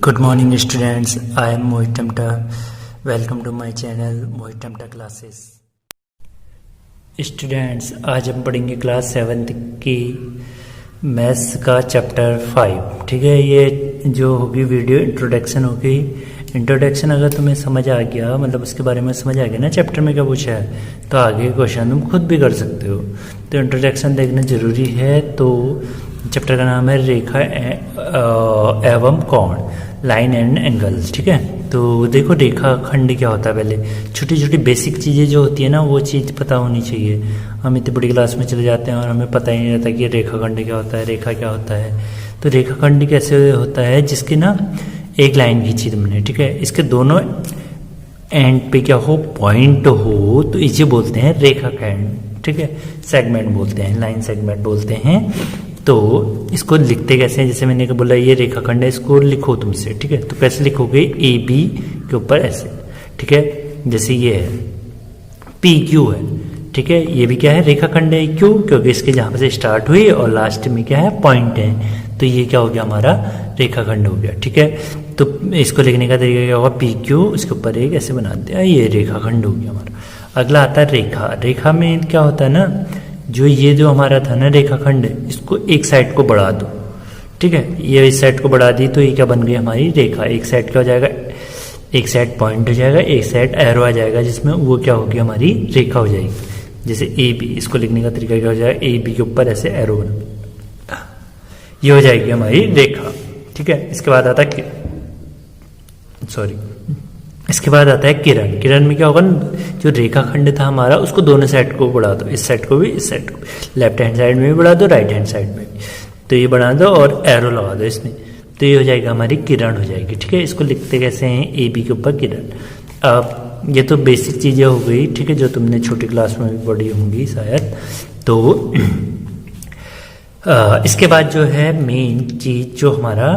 Good morning students, I am Mohit Tamta. Welcome to my channel Mohit Tamta classes. Students आज हम पढ़ेंगे class 7th की maths का chapter 5। ठीक है, ये जो होगी वीडियो इंट्रोडक्शन होगी। इंट्रोडक्शन अगर तुम्हें समझ आ गया, मतलब उसके बारे में समझ आ गया ना चैप्टर में क्या पूछा है, तो आगे क्वेश्चन तुम खुद भी कर सकते हो। तो इंट्रोडक्शन देखना ज़रूरी है। तो चैप्टर का नाम है रेखा एवं कोण, लाइन एंड एंगल्स। ठीक है, तो देखो रेखा खंड क्या होता है। पहले छोटी छोटी बेसिक चीज़ें जो होती है ना, वो चीज़ पता होनी चाहिए। हम इतनी बड़ी क्लास में चले जाते हैं और हमें पता ही नहीं रहता कि रेखा खंड क्या होता है, रेखा क्या होता है। तो रेखा खंड कैसे होता है, जिसके ना एक लाइन खींची तुमने, ठीक है, इसके दोनों एंड पे क्या हो, पॉइंट हो, तो इसे बोलते हैं रेखा खंड। ठीक है, सेगमेंट बोलते हैं, लाइन सेगमेंट बोलते हैं। तो इसको लिखते कैसे हैं, जैसे मैंने बोला ये रेखाखंड है, इसको लिखो तुमसे। ठीक है, तो कैसे लिखोगे, ए बी के ऊपर ऐसे। ठीक है, जैसे ये है पी क्यू है। ठीक है, ये भी क्या है, रेखाखंड है। क्यों, क्योंकि इसके जहाँ से स्टार्ट हुई और लास्ट में क्या है, पॉइंट है। तो ये क्या हो गया, हमारा रेखाखंड हो गया। ठीक है, तो इसको लिखने का तरीका क्या होगा, पी क्यू, उसके ऊपर एक ऐसे बना दिया, ये रेखाखंड हो गया हमारा। अगला आता है रेखा। रेखा में क्या होता है ना, जो हमारा था ना रेखाखंड, इसको एक साइड को बढ़ा दो। ठीक है, ये इस साइड को बढ़ा दी तो ये क्या बन गई हमारी रेखा। एक साइड क्या हो जाएगा, एक साइड पॉइंट हो जाएगा, एक साइड एरो आ जाएगा, जिसमें वो क्या होगी, हमारी रेखा हो जाएगी। जैसे ए बी, इसको लिखने का तरीका क्या हो जाएगा, ए बी के ऊपर ऐसे एरो बना, ये हो जाएगी हमारी रेखा। ठीक है, इसके बाद आता है इसके बाद आता है किरण। किरण में क्या होगा, जो रेखाखंड था हमारा, उसको दोनों साइड को बढ़ा दो, इस साइड को भी, इस साइड को भी, लेफ्ट हैंड साइड में भी बढ़ा दो, राइट हैंड साइड में भी। तो ये बढ़ा दो और एरो लगा दो इसमें, तो ये हो जाएगा हमारी किरण हो जाएगी। ठीक है, इसको लिखते कैसे हैं, ए बी के ऊपर किरण। अब ये तो बेसिक चीज़ें हो गई, ठीक है, जो तुमने छोटी क्लास में भी पढ़ी होंगी शायद। तो इसके बाद जो है मेन चीज़ जो हमारा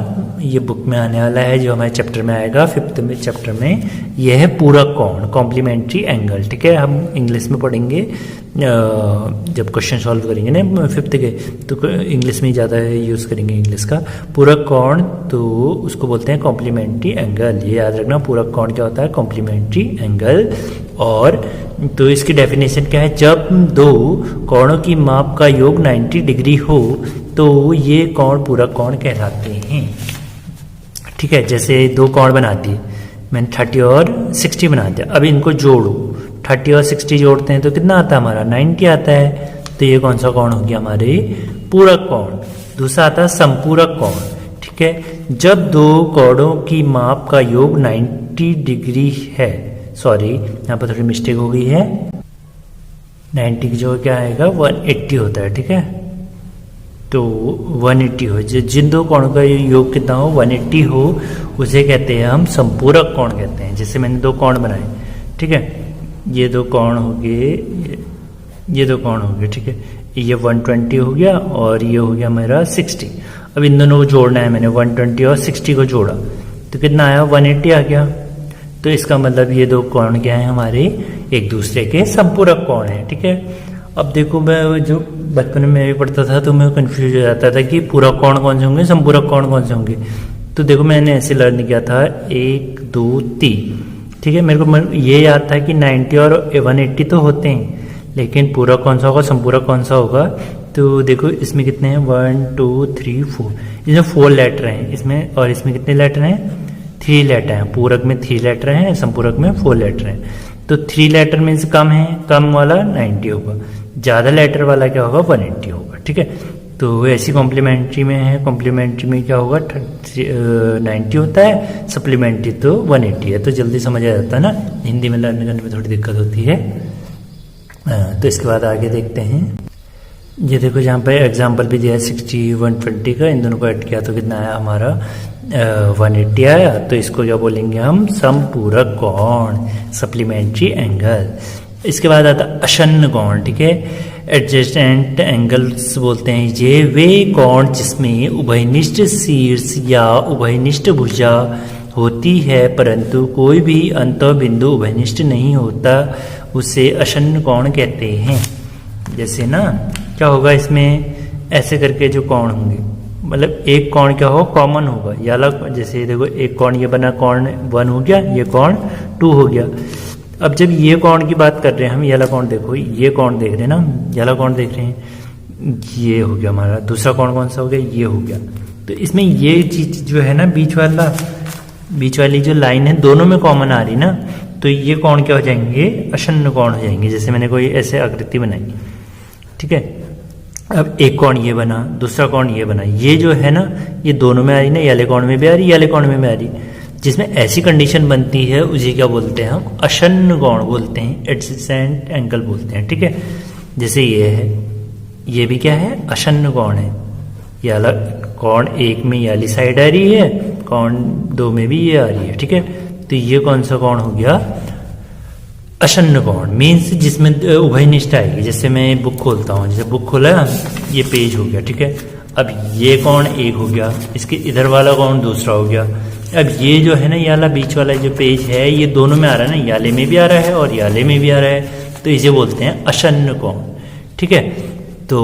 ये बुक में आने वाला है, जो हमारे चैप्टर में आएगा 5th में चैप्टर में, ये है पूरक कोण, कॉम्प्लीमेंट्री एंगल। ठीक है, हम इंग्लिश में पढ़ेंगे जब क्वेश्चन सॉल्व करेंगे ना 5th के, तो इंग्लिश में ही ज़्यादा यूज़ करेंगे इंग्लिश का। पूरक कोण तो उसको बोलते हैं कॉम्प्लीमेंट्री एंगल। ये याद रखना, पूरक कोण क्या होता है, कॉम्प्लीमेंट्री एंगल। और तो इसकी डेफिनेशन क्या है, जब दो कोणों की माप का योग 90 डिग्री हो तो ये कोण पूरक कोण कहलाते हैं। ठीक है, जैसे दो कोण बना दिए मैंने, 30 और 60 बना दिया। अब इनको जोड़ो, 30 और 60 जोड़ते हैं तो कितना आता है हमारा, 90 आता है। तो ये कौन सा कोण हो गया, हमारे पूरक कोण। दूसरा आता है संपूरक कोण। ठीक है, जब दो कोणों की माप का योग 90 डिग्री है, सॉरी यहाँ पर थोड़ी मिस्टेक हो गई है, 90 की जो क्या आएगा 180 होता है। ठीक है, तो 180 हो, जिन दो कोणों का योग कितना हो, 180 हो, उसे कहते हैं हम संपूरक कोण कहते हैं। जैसे मैंने दो कोण बनाए, ठीक है, ये दो कोण हो गए, ये दो कोण हो गए। ठीक है, ये 120 हो गया और ये हो गया मेरा 60। अब इन दोनों को जोड़ना है, मैंने 120 और 60 को जोड़ा तो कितना आया, 180 आ गया। तो इसका मतलब ये दो कोण क्या है, हमारे एक दूसरे के संपूरक कोण है। ठीक है, अब देखो मैं जो बचपन में भी पढ़ता था तो मैं कंफ्यूज हो जाता था कि पूरक कोण कौन से होंगे, संपूरक कोण कौन से होंगे। तो देखो मैंने ऐसे लर्न किया था, 1 2 3। ठीक है, मेरे को ये याद था कि 90 और 180 तो होते हैं, लेकिन पूरक कौन सा होगा, संपूरक कौन सा होगा। तो देखो इसमें कितने हैं, 1 2 3 4, इसमें 4 लेटर हैं इसमें, और इसमें कितने लेटर हैं, 3 लेटर हैं। पूरक में 3 लेटर हैं, संपूरक में 4 लेटर हैं। तो 3 लेटर मीन्स कम है, कम वाला 90 होगा, ज़्यादा लेटर वाला क्या होगा, 180 होगा। ठीक है, तो ऐसी कॉम्प्लीमेंट्री में है, कॉम्प्लीमेंट्री में क्या होगा, 90 होता है, सप्लीमेंट्री तो 180 है। तो जल्दी समझ आ जाता है ना, हिंदी में लर्न करने में थोड़ी दिक्कत होती है। तो इसके बाद आगे देखते हैं। ये देखो जहाँ पे एग्जाम्पल भी दिया है 60 120 का, इन दोनों को ऐड किया तो कितना आया हमारा, 180 आया। तो इसको क्या बोलेंगे हम, संपूरक कोण, सप्लीमेंट्री एंगल। इसके बाद आता आसन्न कोण। ठीक है, एडजेसेंट एंगल्स बोलते हैं ये वे कोण जिसमें उभयनिष्ठ शीर्ष या उभयनिष्ठ भुजा होती है परंतु कोई भी अंतः बिंदु उभयनिष्ठ नहीं होता, उसे आसन्न कोण कहते हैं। जैसे ना क्या होगा, इसमें ऐसे करके जो कोण होंगे, मतलब एक कोण क्या हो, कॉमन होगा। ये अलग, जैसे देखो एक कोण ये बना, कोण 1 हो गया, ये कोण 2 हो गया। अब जब ये कोण की बात कर रहे हैं हम, ये वाला कोण देखो, ये कोण देख रहे हैं ना, ये वाला कोण देख रहे हैं, ये हो गया हमारा दूसरा कोण। कौन सा हो गया, ये हो गया। तो इसमें ये चीज जो है ना, बीच वाली जो लाइन है, दोनों में कॉमन आ रही ना, तो ये कोण क्या हो जाएंगे, अशन्न कोण हो जाएंगे। जैसे मैंने कोई ऐसे आकृति बनाई, ठीक है। अब एक कोण ये बना, दूसरा कोण ये बना, ये जो है ना, ये दोनों में आ रही ना, ये वाले कोण में भी आ रही, ये वाले कोण में भी आ रही। जिसमें ऐसी कंडीशन बनती है उसे क्या बोलते हैं हम, अशन्न कोण बोलते हैं, एडजेसेंट एंगल बोलते हैं, ठीक है। जैसे ये है, ये भी क्या है, अशन्न कोण है। ये अलग कोण एक में ये वाली साइड आ रही है, कोण 2 में भी ये आ रही है, ठीक है। तो ये कौन सा कोण हो गया, अशन्न कोण। मीन्स जिसमें उभयनिष्ठ आएगी। जैसे मैं बुक खोलता हूँ, जैसे बुक खोला, ये पेज हो गया, ठीक है। अब ये कोण एक हो गया, इसके इधर वाला कोण दूसरा हो गया। अब ये जो है ना, ये वाला बीच वाला जो पेज है, ये दोनों में आ रहा है ना, याले में भी आ रहा है और याले में भी आ रहा है, तो इसे बोलते हैं अशन्न कोण, ठीक है। तो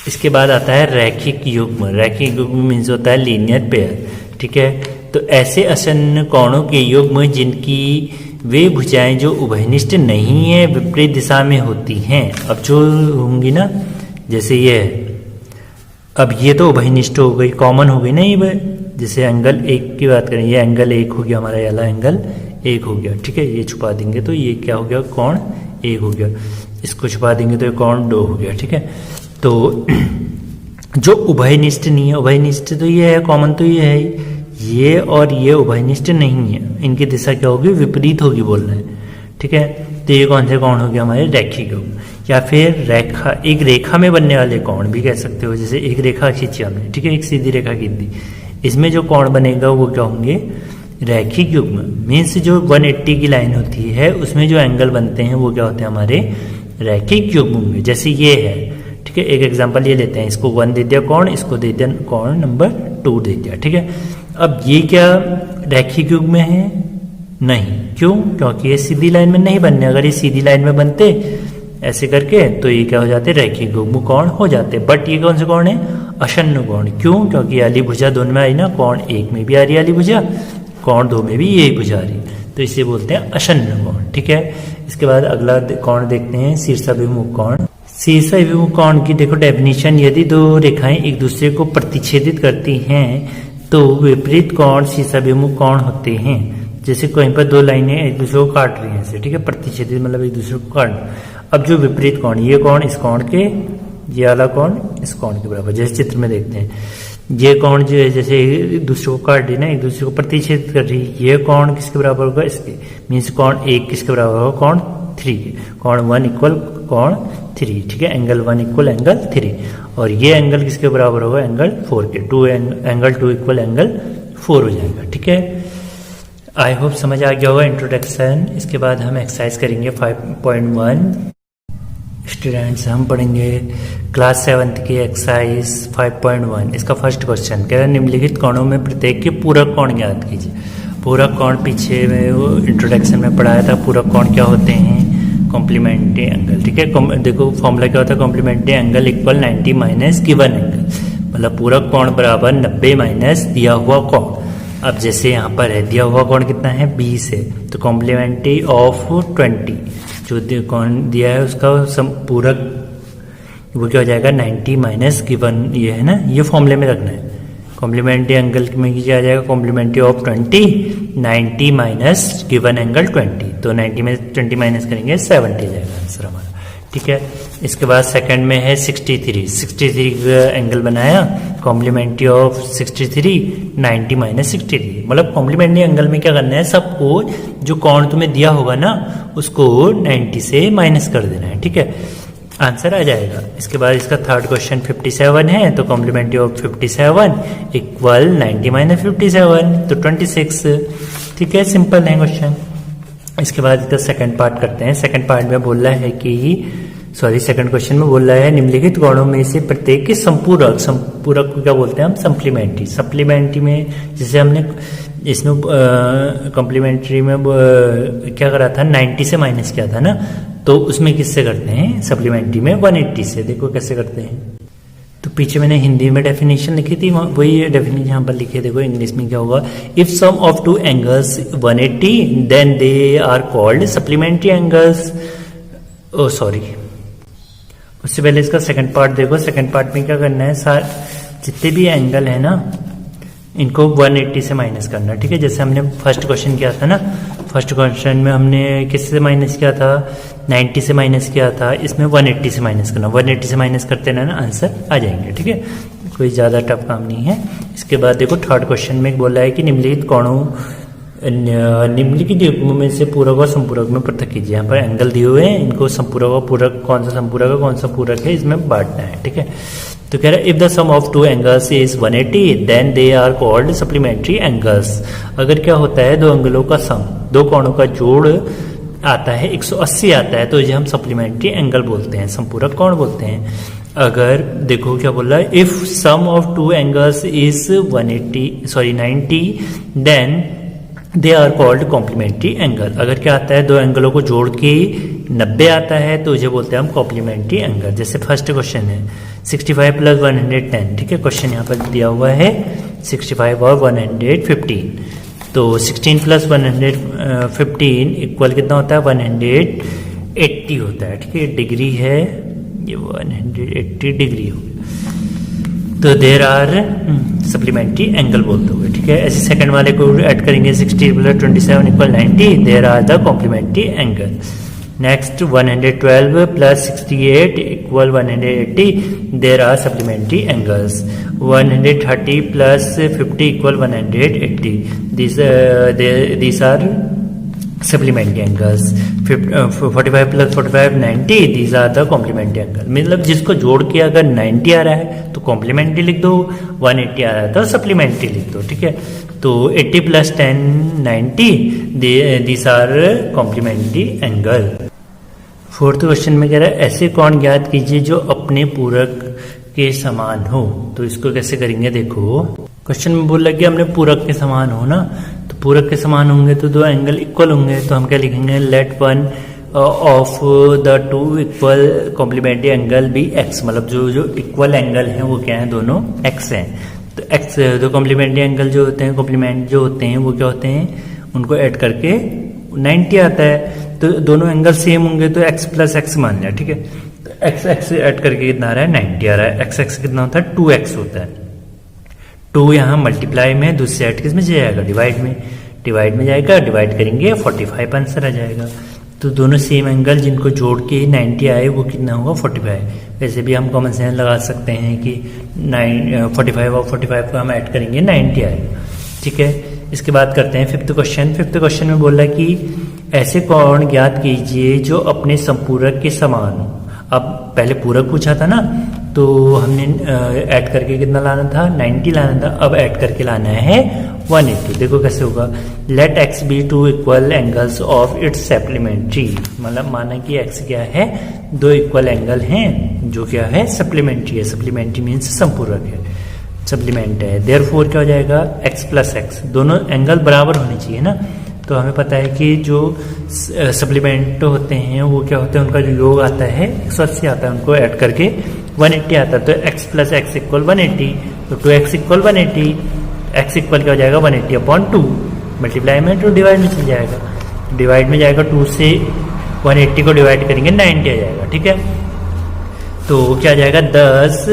इसके बाद आता है रैखिक युग्म। रैखिक युग्म मीन्स होता है लीनियर पेयर, ठीक है। तो ऐसे अशन्न कोणों के युग्म जिनकी वे भुजाएं जो उभयनिष्ठ नहीं है, विपरीत दिशा में होती हैं। अब जो होंगी ना, जैसे ये है, अब ये तो उभयनिष्ठ हो गई, कॉमन हो गई ना ये। जैसे एंगल 1 की बात करें, ये एंगल 1 हो गया हमारा, वाला एंगल 1 हो गया, ठीक है। ये छुपा देंगे तो ये क्या हो गया, कोण 1 हो गया। इसको छुपा देंगे तो ये कोण 2 हो गया, ठीक है। तो जो उभयनिष्ठ नहीं है, उभयनिष्ठ तो ये है, कॉमन तो ये है, ये और ये उभयनिष्ठ नहीं है, इनकी दिशा क्या होगी, विपरीत होगी बोल रहे हैं, ठीक है। तो ये कौन से कोण हो गया हमारे, रैखिक युग्म। या फिर रेखा, एक रेखा में बनने वाले कोण भी कह सकते हो। जैसे एक रेखा खींची हमने, ठीक है, एक सीधी रेखा खींच दी, इसमें जो कोण बनेगा वो क्या होंगे, रैखिक युग्म। मीन्स जो 180 की लाइन होती है, उसमें जो एंगल बनते हैं वो क्या होते हैं हमारे, रैखिक युग्म होंगे। जैसे ये है, ठीक है, एक एग्जांपल ये लेते हैं, इसको 1 दे दिया कोण, इसको दे दिया कोण नंबर 2 दे दिया, ठीक है। अब ये क्या रैखिक युग्म में है, नहीं, क्यों, क्योंकि ये सीधी लाइन में नहीं बनने। अगर ये सीधी लाइन में बनते ऐसे करके, तो ये क्या हो जाते, रैखिक युग्म कोण हो जाते। बट ये कौन से कोण है, अशन्न कोण। क्यों, क्योंकि आली भुजा दोनों में आई ना, कोण 1 में भी आ रही है आली भुजा, कोण 2 में भी यही भुजा आ रही है, तो इसे बोलते हैं अशन्न कोण, ठीक है। इसके बाद अगला कोण देखते हैं, शीर्षाभिमुख कोण। शीर्षाभिमुख कोण की देखो डेफिनेशन, यदि दो रेखाएं एक दूसरे को प्रतिच्छेदित करती हैं तो विपरीत कोण शीर्षाभिमुख कोण होते हैं। जैसे कहीं पर दो लाइनें एक दूसरे को काट रही हैं, ठीक है, प्रतिच्छेदित मतलब एक दूसरे को काट। अब जो विपरीत कोण, ये कोण इस कोण के, ये वाला कोण इस कोण के बराबर, जैसे चित्र में देखते हैं, ये कोण जो है जैसे एक दूसरे को काट रही है ना, एक दूसरे को प्रतिच्छेदित कर रही है, ये कोण किसके बराबर होगा, इसके। मीन्स कोण 1 किसके बराबर होगा, कोण 3 के। कोण 1 इक्वल कोण 3, ठीक है, एंगल 1 इक्वल एंगल 3। और ये एंगल किसके बराबर होगा, एंगल 4 के। एंगल 2 इक्वल एंगल 4 हो जाएगा, ठीक है। आई होप समझ आ गया होगा इंट्रोडक्शन। इसके बाद हम एक्सरसाइज करेंगे 5.1। स्टूडेंट्स हम पढ़ेंगे क्लास 7th की एक्सरसाइज 5.1। इसका फर्स्ट क्वेश्चन कह रहा है, निम्नलिखित कोणों में प्रत्येक के पूरक कोण ज्ञात कीजिए। पूरक कोण पीछे में वो इंट्रोडक्शन में पढ़ाया था। पूरक कोण क्या होते हैं, कॉम्प्लीमेंट्री एंगल, ठीक है। देखो फॉर्मूला क्या होता है, complementary angle equal 90 minus given angle, मतलब पूरक कोण बराबर 90 माइनस दिया हुआ कोण। अब जैसे यहाँ पर है दिया हुआ कोण कितना है, 20 है, तो कॉम्प्लीमेंट्री ऑफ 20 जो कोण दिया है उसका पूरक वो क्या हो जाएगा, 90 माइनस गिवन, ये है ना, ये फॉर्मूले में रखना है। कॉम्प्लीमेंट्री एंगल में क्या आ जाएगा, complementary of 20 90 minus given angle 20, तो 90 में 20 माइनस करेंगे 70 जाएगा आंसर हमारा, ठीक है। इसके बाद सेकंड में है 63 का एंगल बनाया, कॉम्प्लीमेंट्री ऑफ 63 90 माइनस 63, मतलब कॉम्प्लीमेंट्री एंगल में क्या करना है, सबको जो कोण तुम्हें दिया होगा ना उसको 90 से माइनस कर देना है, ठीक है, आंसर आ जाएगा। इसके बाद इसका थर्ड क्वेश्चन 57 है, तो कॉम्प्लीमेंट्री ऑफ 57 इक्वल 90 माइनस 57 तो 26, ठीक है, सिंपल है क्वेश्चन। इसके बाद इसका सेकंड पार्ट करते हैं। सेकंड पार्ट में बोल रहा है कि सेकंड क्वेश्चन में बोल रहा है निम्नलिखित कोणों में से प्रत्येक के संपूरक को क्या बोलते हैं हम, सप्लीमेंट्री में जैसे हमने इसमें कॉम्प्लीमेंट्री में क्या करा था, 90 से माइनस किया था ना, तो उसमें किससे करते हैं, सप्लीमेंट्री में 180 से। देखो कैसे करते हैं। तो पीछे मैंने हिंदी में डेफिनेशन लिखी थी, वही डेफिनेशन यहाँ पर लिखी है। देखो इंग्लिश में क्या होगा, if sum of two angles 180 then they are called supplementary angles. Oh sorry, उससे पहले इसका सेकंड पार्ट देखो। सेकंड पार्ट में क्या करना है, जितने भी एंगल है ना इनको 180 से माइनस करना, ठीक है। जैसे हमने फर्स्ट क्वेश्चन किया था ना, फर्स्ट क्वेश्चन में हमने किससे माइनस किया था, 90 से माइनस किया था। इसमें 180 से माइनस करना, 180 से माइनस करते रहना, आंसर आ जाएंगे, ठीक है। कोई ज़्यादा टफ काम नहीं है। इसके बाद देखो थर्ड क्वेश्चन में बोला है कि निम्नलिखित कोणों निम्नलिखित युग्मों में से पूरक और संपूरक में पृथक कीजिए। यहाँ पर एंगल दिए हुए हैं, इनको संपूरक और पूरक, कौन सा संपूरक है कौन सा पूरक है, इसमें बांटना है, ठीक है। तो कह रहा है if the sum of two angles is 180 then they are called supplementary angles. अगर क्या होता है, दो एंगलों का सम, दो कोणों का जोड़ आता है 180 आता है, तो ये हम सप्लीमेंट्री एंगल बोलते हैं, संपूरक कोण बोलते हैं। अगर देखो क्या बोल रहा है, if sum of two angles is 90 then they are called complementary angle. अगर क्या आता है, दो एंगलों को जोड़ के 90 आता है, तो इसे बोलते हैं हम कॉम्प्लीमेंट्री एंगल। जैसे फर्स्ट क्वेश्चन है 65 + 110, ठीक है। क्वेश्चन यहाँ पर दिया हुआ है 65 और 115, तो 16 + 115 इक्वल कितना होता है, 180 होता है, ठीक है। डिग्री है ये 180 डिग्री हो, तो देर आर सप्लीमेंट्री एंगल बोलते हुए, ठीक है। ऐसे सेकंड वाले को ऐड करेंगे 60 + 27 = 90, there are the complementary angle. Next 112 + 68 = 180, there are supplementary angles. 130 + 50 = 180, these are supplementary angles. 45 + 45 90, these are the complementary angle. मतलब जिसको जोड़ के अगर 90 आ रहा है तो कॉम्प्लीमेंट्री लिख दो, 180 आ रहा है तो सप्लीमेंट्री लिख दो, ठीक है। तो 80 + 10 90, these are complementary angle. Fourth question में कह रहा है ऐसे कोण ज्ञात कीजिए जो अपने पूरक के समान हो। तो इसको कैसे करेंगे, देखो क्वेश्चन में बोल रहा कि हमने पूरक के समान हो ना, तो पूरक के समान होंगे तो दो एंगल इक्वल होंगे, तो हम क्या लिखेंगे, let one of the two equal complementary angle be x. मतलब जो इक्वल एंगल हैं वो क्या है, दोनों एक्स हैं। तो एक्स दो कॉम्प्लीमेंट्री एंगल जो होते हैं, कॉम्प्लीमेंट जो होते हैं वो क्या होते हैं, उनको ऐड करके 90 आता है। तो दोनों एंगल सेम होंगे तो x + x मान लिया, ठीक है। तो x ऐड करके कितना आ रहा है, 90 आ रहा है। x कितना होता है, 2x होता है। 2 यहाँ मल्टीप्लाई में, दूसरे ऐड किस में जाएगा, डिवाइड में। डिवाइड में जाएगा, डिवाइड करेंगे 45 आंसर आ जाएगा। तो दोनों सेम एंगल जिनको जोड़ के 90 आए वो कितना होगा, 45। वैसे भी हम कॉमन सेंस लगा सकते हैं कि 45 और 45 को हम ऐड करेंगे 90 आएगा, ठीक है। इसके बाद करते हैं फिफ्थ क्वेश्चन। फिफ्थ क्वेश्चन में बोल रहा है कि ऐसे कोण ज्ञात कीजिए जो अपने संपूरक के समान हो। अब पहले पूरक पूछा था ना, तो हमने ऐड करके कितना लाना था, 90 लाना था। अब ऐड करके लाना है 180। देखो कैसे होगा, let x be two equal angles of its supplementary. मतलब माना कि x क्या है, दो इक्वल एंगल हैं जो क्या है, सप्लीमेंट्री है। सप्लीमेंट्री मीन्स संपूरक है, सप्लीमेंट है। देयरफॉर क्या हो जाएगा, x + x, दोनों एंगल बराबर होने चाहिए ना। तो हमें पता है कि जो सप्लीमेंट होते हैं वो क्या होते हैं, उनका जो योग आता है 180 आता है, उनको ऐड करके 180 आता है। तो x + x = 180, तो 2x = 180, x इक्वल क्या हो जाएगा, 180/2। मल्टीप्लाई में तो डिवाइड में चल जाएगा, डिवाइड में जाएगा 2 से 180 को डिवाइड करेंगे 90 आ जाएगा, ठीक है। तो क्या आ जाएगा, 10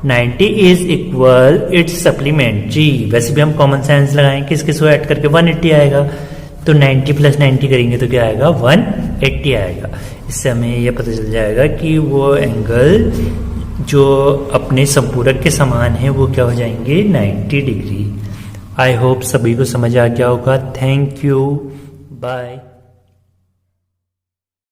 90 इज इक्वल इट्स सप्लीमेंट्री। वैसे भी हम कॉमन सेंस लगाएंगे, किस किस को ऐड करके 180 आएगा। तो 90 + 90 करेंगे तो क्या आएगा, 180 आएगा। इससे हमें यह पता चल जाएगा कि वो एंगल जो अपने संपूरक के समान है वो क्या हो जाएंगे, 90 डिग्री। आई होप सभी को समझ आ गया होगा। Thank you, bye.